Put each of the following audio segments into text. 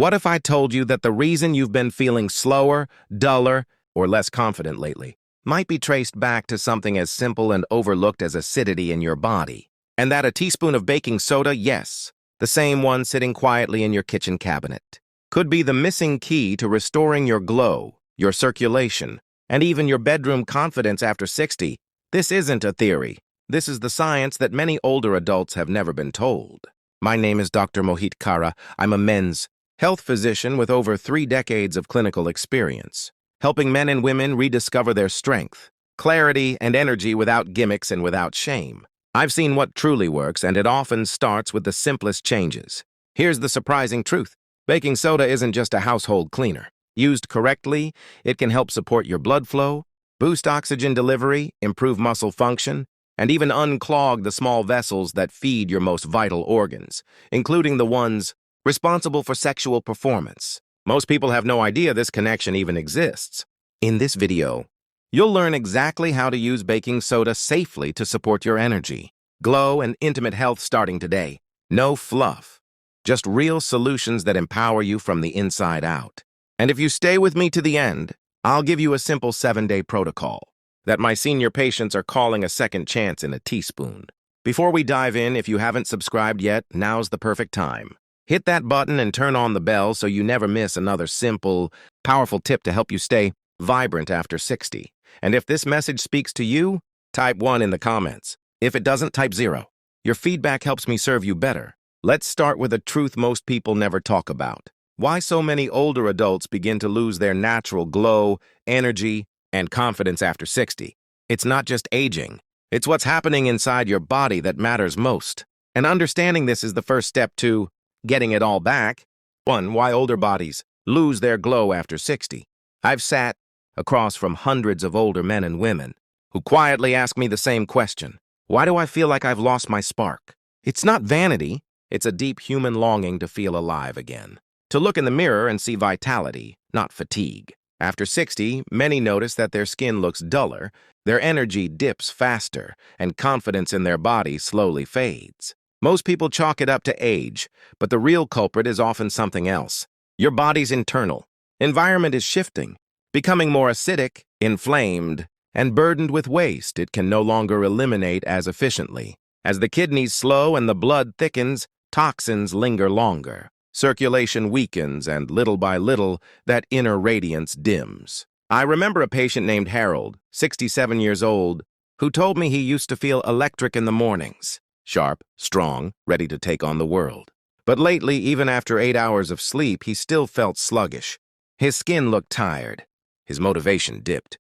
What if I told you that the reason you've been feeling slower, duller, or less confident lately might be traced back to something as simple and overlooked as acidity in your body? And that a teaspoon of baking soda, yes, the same one sitting quietly in your kitchen cabinet, could be the missing key to restoring your glow, your circulation, and even your bedroom confidence after 60. This isn't a theory. This is the science that many older adults have never been told. My name is Dr. Mohit Khera. I'm a men's health physician with over 3 decades of clinical experience, helping men and women rediscover their strength, clarity, and energy without gimmicks and without shame. I've seen what truly works, and it often starts with the simplest changes. Here's the surprising truth. Baking soda isn't just a household cleaner. Used correctly, it can help support your blood flow, boost oxygen delivery, improve muscle function, and even unclog the small vessels that feed your most vital organs, including the ones responsible for sexual performance. Most people have no idea this connection even exists. In this video, you'll learn exactly how to use baking soda safely to support your energy, glow, and intimate health starting today. No fluff, just real solutions that empower you from the inside out. And if you stay with me to the end, I'll give you a simple 7-day protocol that my senior patients are calling a second chance in a teaspoon. Before we dive in, if you haven't subscribed yet, now's the perfect time. Hit that button and turn on the bell so you never miss another simple, powerful tip to help you stay vibrant after 60. And if this message speaks to you, type 1 in the comments. If it doesn't, type 0. Your feedback helps me serve you better. Let's start with a truth most people never talk about. Why so many older adults begin to lose their natural glow, energy, and confidence after 60. It's not just aging. It's what's happening inside your body that matters most. And understanding this is the first step to getting it all back. 1. Why older bodies lose their glow after 60. I've sat across from hundreds of older men and women who quietly ask me the same question. Why do I feel like I've lost my spark? It's not vanity. It's a deep human longing to feel alive again. To look in the mirror and see vitality, not fatigue. After 60, many notice that their skin looks duller, their energy dips faster, and confidence in their body slowly fades. Most people chalk it up to age, but the real culprit is often something else. Your body's internal. Environment is shifting, becoming more acidic, inflamed, and burdened with waste it can no longer eliminate as efficiently. As the kidneys slow and the blood thickens, toxins linger longer. Circulation weakens, and little by little, that inner radiance dims. I remember a patient named Harold, 67 years old, who told me he used to feel electric in the mornings. Sharp, strong, ready to take on the world. But lately, even after 8 hours of sleep, he still felt sluggish. His skin looked tired. His motivation dipped.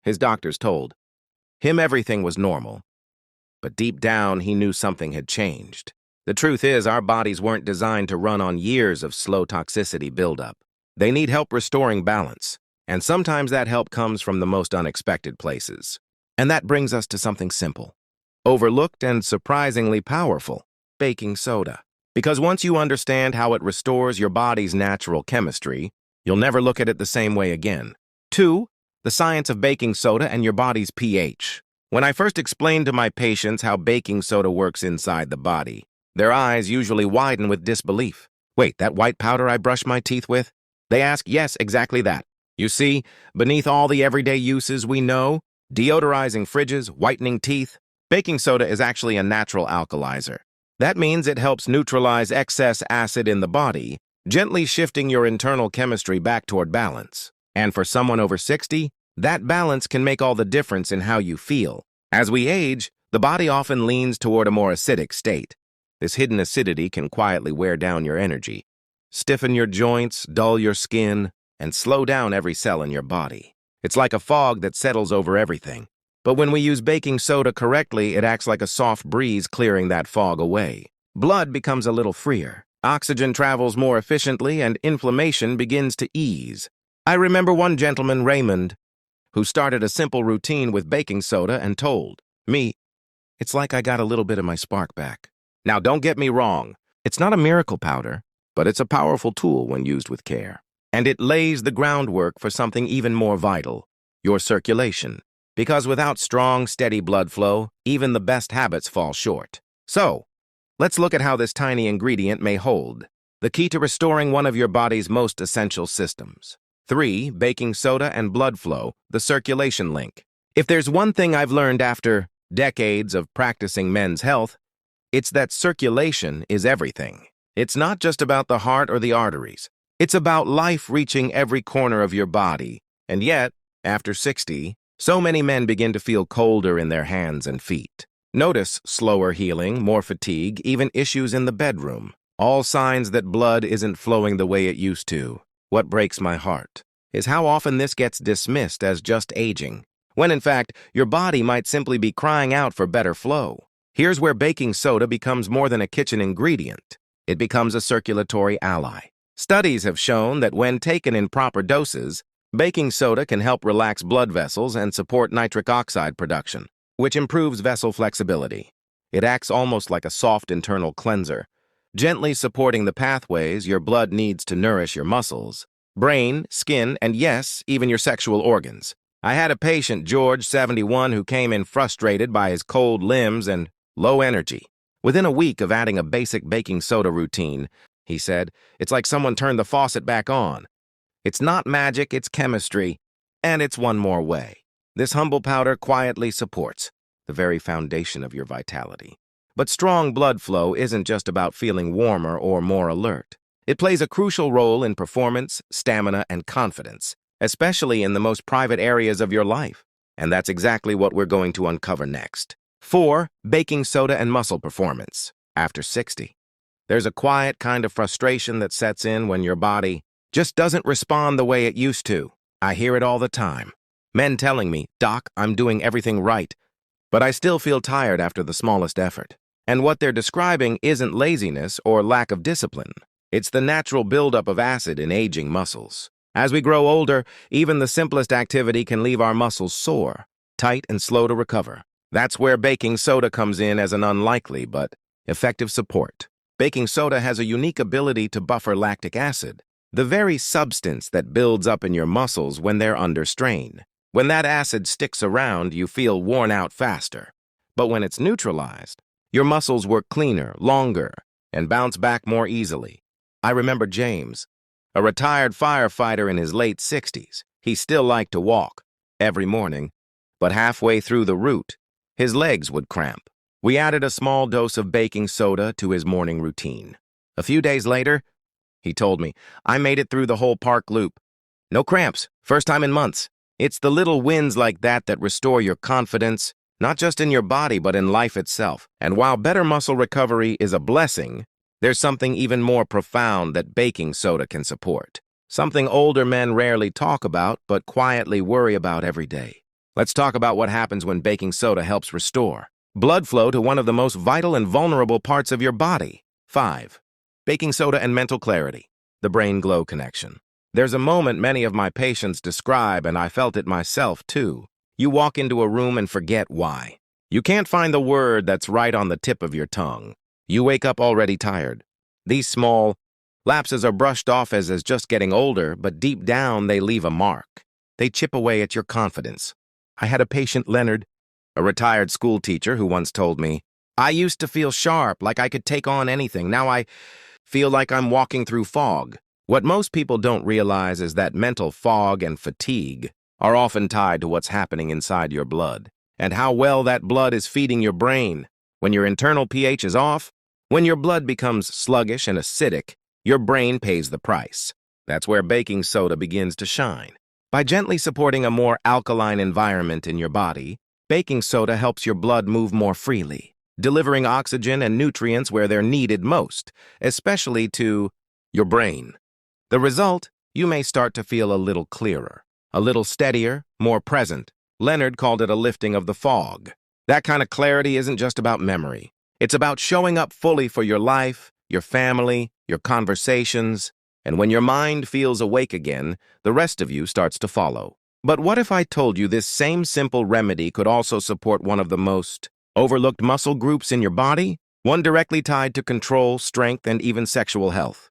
His doctors told him everything was normal. But deep down, he knew something had changed. The truth is, our bodies weren't designed to run on years of slow toxicity buildup. They need help restoring balance. And sometimes that help comes from the most unexpected places. And that brings us to something simple. Overlooked and surprisingly powerful, baking soda. Because once you understand how it restores your body's natural chemistry, you'll never look at it the same way again. 2. The science of baking soda and your body's pH. When I first explained to my patients how baking soda works inside the body, their eyes usually widen with disbelief. Wait, that white powder I brush my teeth with? They ask, yes, exactly that. You see, beneath all the everyday uses we know, deodorizing fridges, whitening teeth, baking soda is actually a natural alkalizer. That means it helps neutralize excess acid in the body, gently shifting your internal chemistry back toward balance. And for someone over 60, that balance can make all the difference in how you feel. As we age, the body often leans toward a more acidic state. This hidden acidity can quietly wear down your energy, stiffen your joints, dull your skin, and slow down every cell in your body. It's like a fog that settles over everything. But when we use baking soda correctly, it acts like a soft breeze clearing that fog away. Blood becomes a little freer. Oxygen travels more efficiently, and inflammation begins to ease. I remember one gentleman, Raymond, who started a simple routine with baking soda and told me, "It's like I got a little bit of my spark back." Now, don't get me wrong. It's not a miracle powder, but it's a powerful tool when used with care. And it lays the groundwork for something even more vital, your circulation. Because without strong, steady blood flow, even the best habits fall short. So, let's look at how this tiny ingredient may hold the key to restoring one of your body's most essential systems. 3. Baking soda and blood flow, the circulation link. If there's one thing I've learned after decades of practicing men's health, it's that circulation is everything. It's not just about the heart or the arteries. It's about life reaching every corner of your body. And yet, after 60, so many men begin to feel colder in their hands and feet. Notice slower healing, more fatigue, even issues in the bedroom. All signs that blood isn't flowing the way it used to. What breaks my heart is how often this gets dismissed as just aging, when in fact, your body might simply be crying out for better flow. Here's where baking soda becomes more than a kitchen ingredient. It becomes a circulatory ally. Studies have shown that when taken in proper doses, baking soda can help relax blood vessels and support nitric oxide production, which improves vessel flexibility. It acts almost like a soft internal cleanser, gently supporting the pathways your blood needs to nourish your muscles, brain, skin, and yes, even your sexual organs. I had a patient, George, 71, who came in frustrated by his cold limbs and low energy. Within a week of adding a basic baking soda routine, he said, it's like someone turned the faucet back on. It's not magic, it's chemistry, and it's one more way. This humble powder quietly supports the very foundation of your vitality. But strong blood flow isn't just about feeling warmer or more alert. It plays a crucial role in performance, stamina, and confidence, especially in the most private areas of your life. And that's exactly what we're going to uncover next. 4. Baking soda and muscle performance. After 60. There's a quiet kind of frustration that sets in when your body just doesn't respond the way it used to. I hear it all the time. Men telling me, "Doc, I'm doing everything right, but I still feel tired after the smallest effort." And what they're describing isn't laziness or lack of discipline. It's the natural buildup of acid in aging muscles. As we grow older, even the simplest activity can leave our muscles sore, tight, and slow to recover. That's where baking soda comes in as an unlikely but effective support. Baking soda has a unique ability to buffer lactic acid, the very substance that builds up in your muscles when they're under strain. When that acid sticks around, you feel worn out faster. But when it's neutralized, your muscles work cleaner, longer, and bounce back more easily. I remember James, a retired firefighter in his late 60s. He still liked to walk every morning, but halfway through the route, his legs would cramp. We added a small dose of baking soda to his morning routine. A few days later, he told me, I made it through the whole park loop. No cramps, first time in months. It's the little wins like that that restore your confidence, not just in your body, but in life itself. And while better muscle recovery is a blessing, there's something even more profound that baking soda can support. Something older men rarely talk about, but quietly worry about every day. Let's talk about what happens when baking soda helps restore blood flow to one of the most vital and vulnerable parts of your body. 5. Baking soda and mental clarity, the brain-glow connection. There's a moment many of my patients describe, and I felt it myself too. You walk into a room and forget why. You can't find the word that's right on the tip of your tongue. You wake up already tired. These small lapses are brushed off as just getting older, but deep down they leave a mark. They chip away at your confidence. I had a patient, Leonard, a retired school teacher, who once told me, I used to feel sharp, like I could take on anything. Now I feel like I'm walking through fog. What most people don't realize is that mental fog and fatigue are often tied to what's happening inside your blood and how well that blood is feeding your brain. When your internal pH is off, when your blood becomes sluggish and acidic, your brain pays the price. That's where baking soda begins to shine. By gently supporting a more alkaline environment in your body, baking soda helps your blood move more freely, delivering oxygen and nutrients where they're needed most, especially to your brain. The result, you may start to feel a little clearer, a little steadier, more present. Leonard called it a lifting of the fog. That kind of clarity isn't just about memory. It's about showing up fully for your life, your family, your conversations, and when your mind feels awake again, the rest of you starts to follow. But what if I told you this same simple remedy could also support one of the most overlooked muscle groups in your body? One directly tied to control, strength, and even sexual health.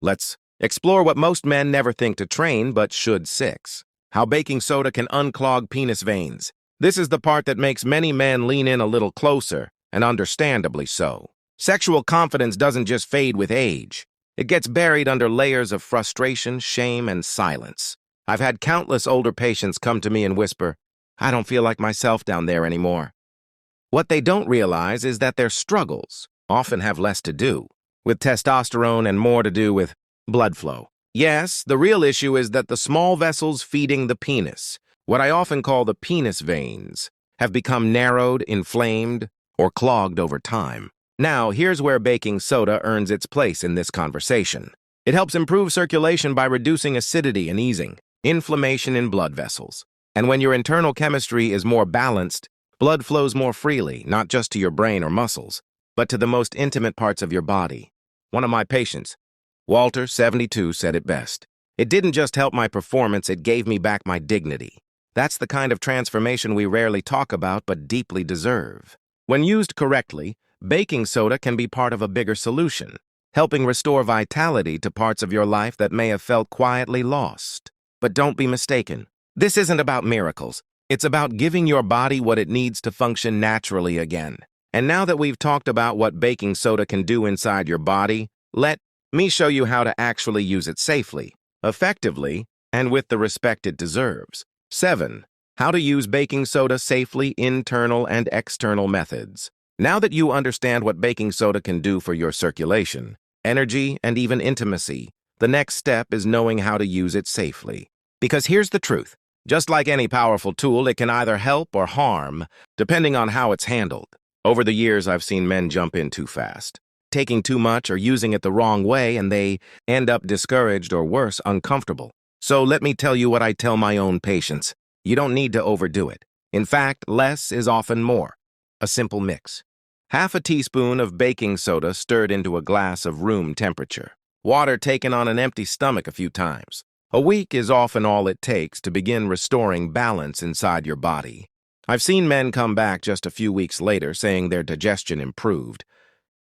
Let's explore what most men never think to train but should. 6. How baking soda can unclog penis veins. This is the part that makes many men lean in a little closer, and understandably so. Sexual confidence doesn't just fade with age. It gets buried under layers of frustration, shame, and silence. I've had countless older patients come to me and whisper, "I don't feel like myself down there anymore." What they don't realize is that their struggles often have less to do with testosterone and more to do with blood flow. Yes, the real issue is that the small vessels feeding the penis, what I often call the penis veins, have become narrowed, inflamed, or clogged over time. Now, here's where baking soda earns its place in this conversation. It helps improve circulation by reducing acidity and easing inflammation in blood vessels. And when your internal chemistry is more balanced, blood flows more freely, not just to your brain or muscles, but to the most intimate parts of your body. One of my patients, Walter, 72, said it best. "It didn't just help my performance, it gave me back my dignity." That's the kind of transformation we rarely talk about but deeply deserve. When used correctly, baking soda can be part of a bigger solution, helping restore vitality to parts of your life that may have felt quietly lost. But don't be mistaken. This isn't about miracles. It's about giving your body what it needs to function naturally again. And now that we've talked about what baking soda can do inside your body, let me show you how to actually use it safely, effectively, and with the respect it deserves. 7. How to use baking soda safely, internal and external methods. Now that you understand what baking soda can do for your circulation, energy, and even intimacy, the next step is knowing how to use it safely. Because here's the truth. Just like any powerful tool, it can either help or harm, depending on how it's handled. Over the years, I've seen men jump in too fast, taking too much or using it the wrong way, and they end up discouraged or worse, uncomfortable. So let me tell you what I tell my own patients. You don't need to overdo it. In fact, less is often more. A simple mix. Half a teaspoon of baking soda stirred into a glass of room temperature. Water taken on an empty stomach a few times. A week is often all it takes to begin restoring balance inside your body. I've seen men come back just a few weeks later saying their digestion improved.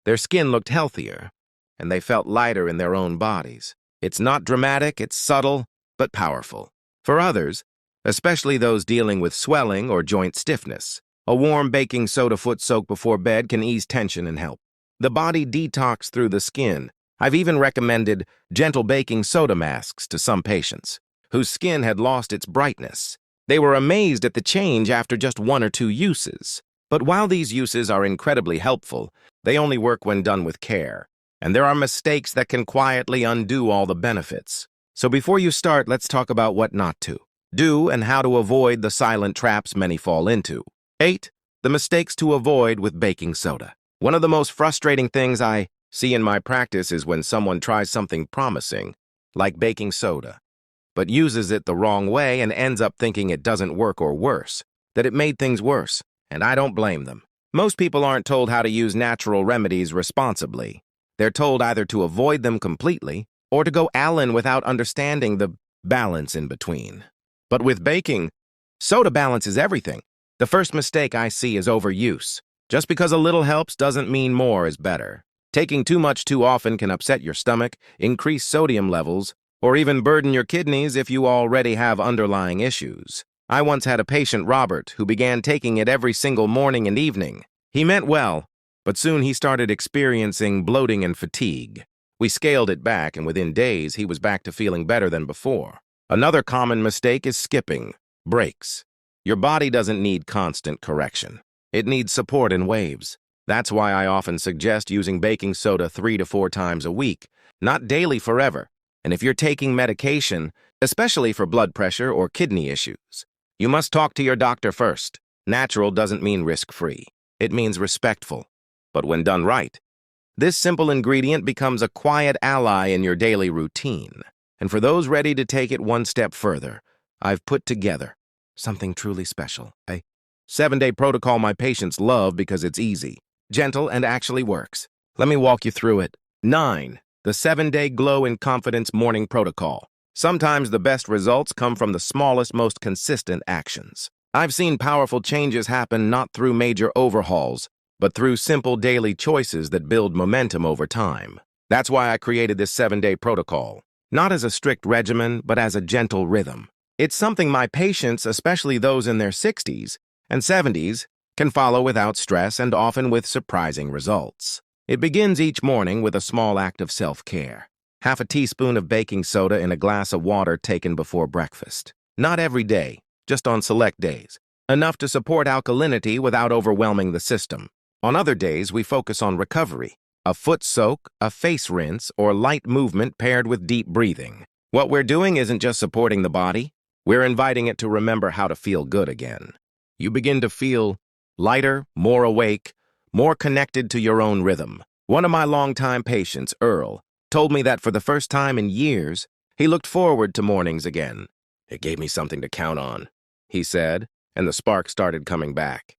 Their skin looked healthier, and they felt lighter in their own bodies. It's not dramatic, it's subtle, but powerful. For others, especially those dealing with swelling or joint stiffness, a warm baking soda foot soak before bed can ease tension and help. The body detox through the skin. I've even recommended gentle baking soda masks to some patients whose skin had lost its brightness. They were amazed at the change after just 1 or 2 uses. But while these uses are incredibly helpful, they only work when done with care. And there are mistakes that can quietly undo all the benefits. So before you start, let's talk about what not to do and how to avoid the silent traps many fall into. 8. The mistakes to avoid with baking soda. One of the most frustrating things I see in my practice is when someone tries something promising, like baking soda, but uses it the wrong way and ends up thinking it doesn't work or worse, that it made things worse, and I don't blame them. Most people aren't told how to use natural remedies responsibly. They're told either to avoid them completely or to go all-in without understanding the balance in between. But with baking, soda balance is everything. The first mistake I see is overuse. Just because a little helps doesn't mean more is better. Taking too much too often can upset your stomach, increase sodium levels, or even burden your kidneys if you already have underlying issues. I once had a patient, Robert, who began taking it every single morning and evening. He meant well, but soon he started experiencing bloating and fatigue. We scaled it back, and within days, he was back to feeling better than before. Another common mistake is skipping breaks. Your body doesn't need constant correction. It needs support in waves. That's why I often suggest using baking soda 3 to 4 times a week, not daily forever. And if you're taking medication, especially for blood pressure or kidney issues, you must talk to your doctor first. Natural doesn't mean risk-free. It means respectful. But when done right, this simple ingredient becomes a quiet ally in your daily routine. And for those ready to take it one step further, I've put together something truly special. A 7-day protocol my patients love because it's easy, gentle, and actually works. Let me walk you through it. 9. The 7-day Glow in Confidence Morning Protocol. Sometimes the best results come from the smallest, most consistent actions. I've seen powerful changes happen not through major overhauls, but through simple daily choices that build momentum over time. That's why I created this 7-day protocol. Not as a strict regimen, but as a gentle rhythm. It's something my patients, especially those in their 60s and 70s, can follow without stress and often with surprising results. It begins each morning with a small act of self-care. Half a teaspoon of baking soda in a glass of water taken before breakfast. Not every day, just on select days. Enough to support alkalinity without overwhelming the system. On other days, we focus on recovery. A foot soak, a face rinse, or light movement paired with deep breathing. What we're doing isn't just supporting the body, we're inviting it to remember how to feel good again. You begin to feel lighter, more awake, more connected to your own rhythm. One of my longtime patients, Earl, told me that for the first time in years, he looked forward to mornings again. "It gave me something to count on," he said, and the spark started coming back.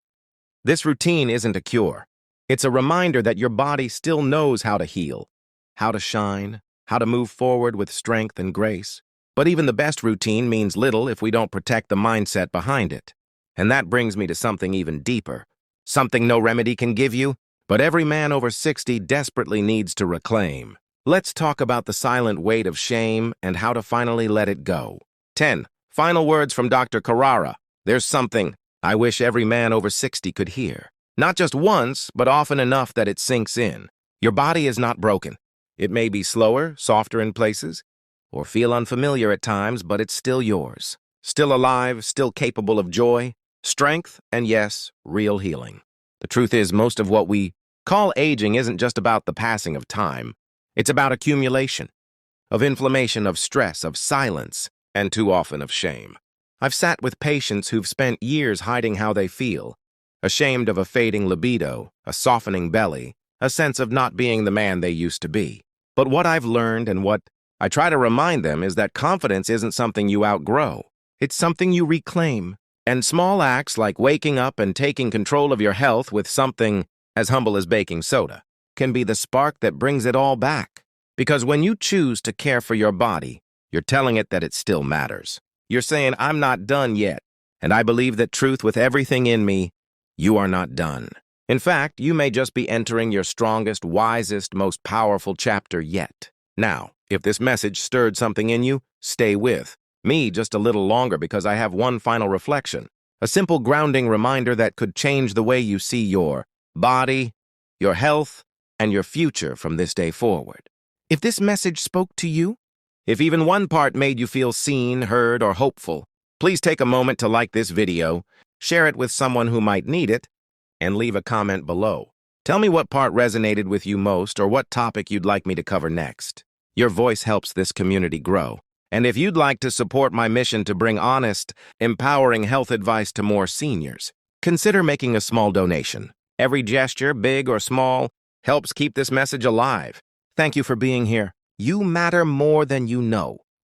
This routine isn't a cure. It's a reminder that your body still knows how to heal, how to shine, how to move forward with strength and grace. But even the best routine means little if we don't protect the mindset behind it. And that brings me to something even deeper. Something no remedy can give you, but every man over 60 desperately needs to reclaim. Let's talk about the silent weight of shame and how to finally let it go. 10. Final words from Dr. Carrara. There's something I wish every man over 60 could hear. Not just once, but often enough that it sinks in. Your body is not broken. It may be slower, softer in places, or feel unfamiliar at times, but it's still yours. Still alive, still capable of joy, strength, and yes, real healing. The truth is, most of what we call aging isn't just about the passing of time. It's about accumulation, of inflammation, of stress, of silence, and too often of shame. I've sat with patients who've spent years hiding how they feel, ashamed of a fading libido, a softening belly, a sense of not being the man they used to be. But what I've learned and what I try to remind them is that confidence isn't something you outgrow. It's something you reclaim. And small acts like waking up and taking control of your health with something as humble as baking soda can be the spark that brings it all back. Because when you choose to care for your body, you're telling it that it still matters. You're saying, "I'm not done yet, and I believe that truth with everything in me, you are not done." In fact, you may just be entering your strongest, wisest, most powerful chapter yet. Now, if this message stirred something in you, stay with me just a little longer because I have one final reflection, a simple grounding reminder that could change the way you see your body, your health, and your future from this day forward. If this message spoke to you, if even one part made you feel seen, heard, or hopeful, please take a moment to like this video, share it with someone who might need it, and leave a comment below. Tell me what part resonated with you most or what topic you'd like me to cover next. Your voice helps this community grow. And if you'd like to support my mission to bring honest, empowering health advice to more seniors, consider making a small donation. Every gesture, big or small, helps keep this message alive. Thank you for being here. You matter more than you know.